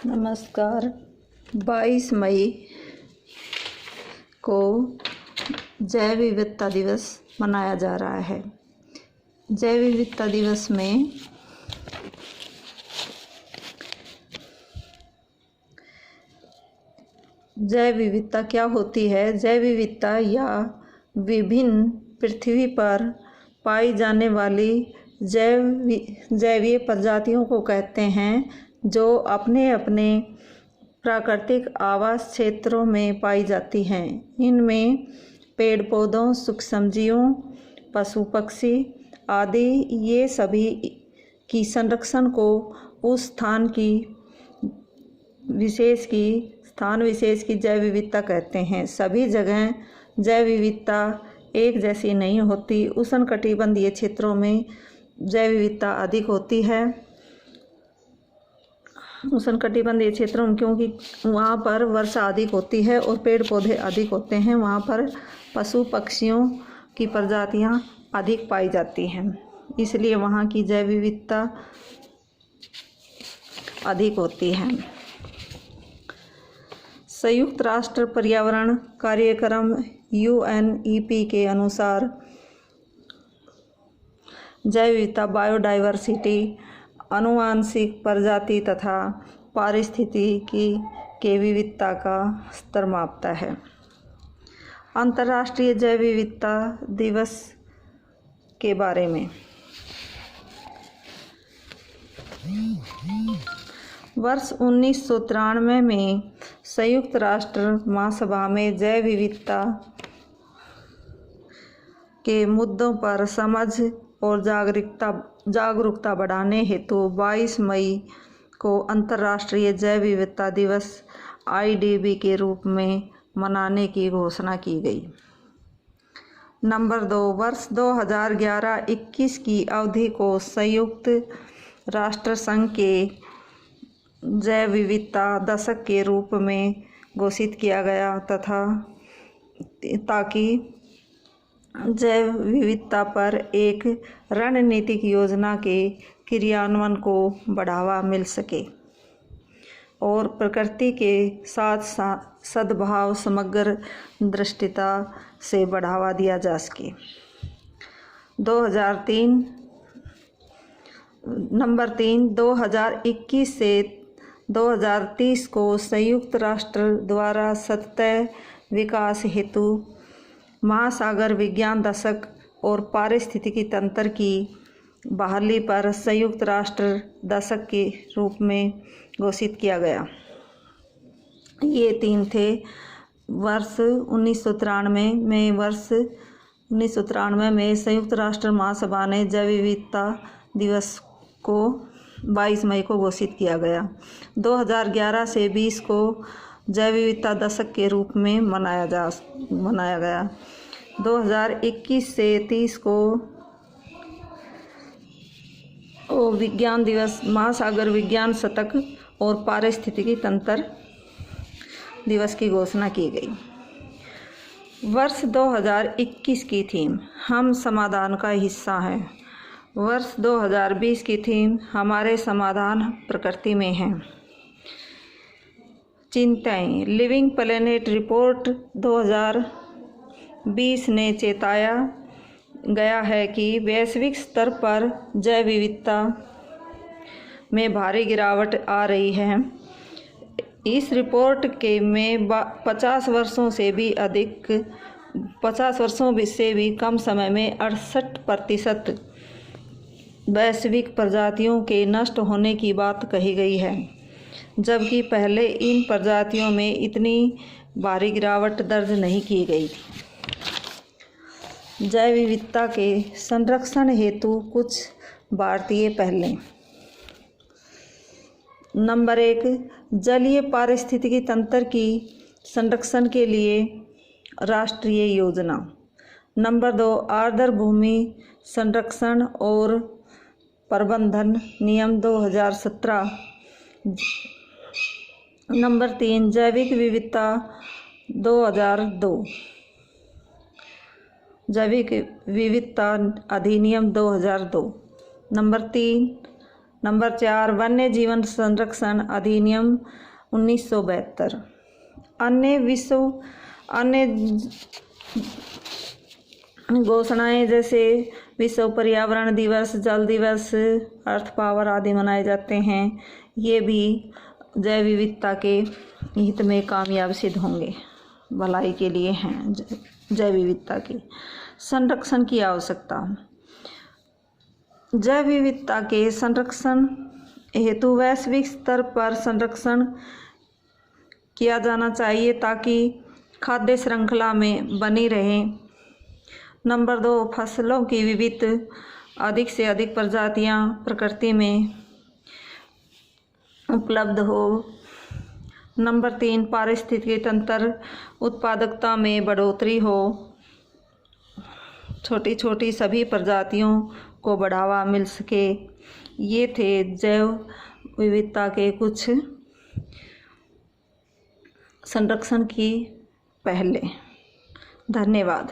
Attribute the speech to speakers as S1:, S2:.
S1: नमस्कार। 22 मई को जैव विविधता दिवस मनाया जा रहा है। जैव विविधता दिवस में जैव विविधता क्या होती है? जैव विविधता या विभिन्न पृथ्वी पर पाई जाने वाली जैवीय प्रजातियों को कहते हैं, जो अपने अपने प्राकृतिक आवास क्षेत्रों में पाई जाती हैं। इनमें पेड़ पौधों, सूक्ष्मजीवों, पशु पक्षी आदि ये सभी की संरक्षण को उस स्थान विशेष की जैव विविधता कहते हैं। सभी जगह जैव विविधता एक जैसी नहीं होती। उष्णकटिबंधीय क्षेत्रों में जैव विविधता अधिक होती है। उष्णकटिबंधीय क्षेत्रों में क्योंकि वहाँ पर वर्षा अधिक होती है और पेड़ पौधे अधिक होते हैं, वहाँ पर पशु पक्षियों की प्रजातियाँ अधिक पाई जाती हैं, इसलिए वहाँ की जैव विविधता अधिक होती है। संयुक्त राष्ट्र पर्यावरण कार्यक्रम UNEP के अनुसार जैव विविधता बायोडाइवर्सिटी आनुवांशिक प्रजाति तथा पारिस्थितिकी के विविधता का स्तर मापता है। अंतर्राष्ट्रीय जैव विविधता दिवस के बारे में वर्ष 1993 में संयुक्त राष्ट्र महासभा में जैव विविधता के मुद्दों पर समझ और जागरूकता बढ़ाने हेतु 22 मई को अंतर्राष्ट्रीय जैव विविधता दिवस IDB के रूप में मनाने की घोषणा की गई। नंबर 2, वर्ष 2011-21 की अवधि को संयुक्त राष्ट्र संघ के जैव विविधता दशक के रूप में घोषित किया गया ताकि जैव विविधता पर एक रणनीतिक योजना के क्रियान्वयन को बढ़ावा मिल सके और प्रकृति के साथ सद्भाव समग्र दृष्टिता से बढ़ावा दिया जा सके। 2021 से 2030 को संयुक्त राष्ट्र द्वारा सतत विकास हेतु महासागर विज्ञान दशक और पारिस्थितिकी तंत्र की बहाली पर संयुक्त राष्ट्र दशक के रूप में घोषित किया गया। ये 3 थे। वर्ष 1993 में संयुक्त राष्ट्र महासभा ने जैव विविधता दिवस को 22 मई को घोषित किया गया। 2011 से 20 को जैव विविधता दशक के रूप में मनाया गया। 2021 से 30 को विज्ञान दिवस, महासागर विज्ञान शतक और पारिस्थितिकी तंत्र दिवस की घोषणा की गई। वर्ष 2021 की थीम हम समाधान का हिस्सा हैं। वर्ष 2020 की थीम हमारे समाधान प्रकृति में हैं। चिंताएं लिविंग प्लेनेट रिपोर्ट 2020 ने चेताया गया है कि वैश्विक स्तर पर जैव विविधता में भारी गिरावट आ रही है। इस रिपोर्ट में 50 वर्षों से भी कम समय में 68% वैश्विक प्रजातियों के नष्ट होने की बात कही गई है, जबकि पहले इन प्रजातियों में इतनी भारी गिरावट दर्ज नहीं की गई थी। जैव विविधता के संरक्षण हेतु कुछ भारतीय पहलें। नंबर 1, जलीय पारिस्थितिकी तंत्र की संरक्षण के लिए राष्ट्रीय योजना। नंबर 2, आर्द्र भूमि संरक्षण और प्रबंधन नियम 2017। नंबर 3, जैविक विविधता 2002, जैविक विविधता अधिनियम 2002। नंबर 3, नंबर 4 वन्य जीवन संरक्षण अधिनियम 1972। अन्य घोषणाएं जैसे विश्व पर्यावरण दिवस, जल दिवस, अर्थ पावर आदि मनाए जाते हैं। ये भी जैव विविधता के हित में कामयाब सिद्ध होंगे, भलाई के लिए हैं। जैव विविधता के संरक्षण की आवश्यकता। जैव विविधता के संरक्षण हेतु वैश्विक स्तर पर संरक्षण किया जाना चाहिए ताकि खाद्य श्रृंखला में बनी रहे। नंबर 2 फसलों की विविध अधिक से अधिक प्रजातियां प्रकृति में उपलब्ध हो। नंबर 3 पारिस्थितिकी तंत्र उत्पादकता में बढ़ोतरी हो। छोटी छोटी सभी प्रजातियों को बढ़ावा मिल सके। ये थे जैव विविधता के कुछ संरक्षण की पहले। धन्यवाद।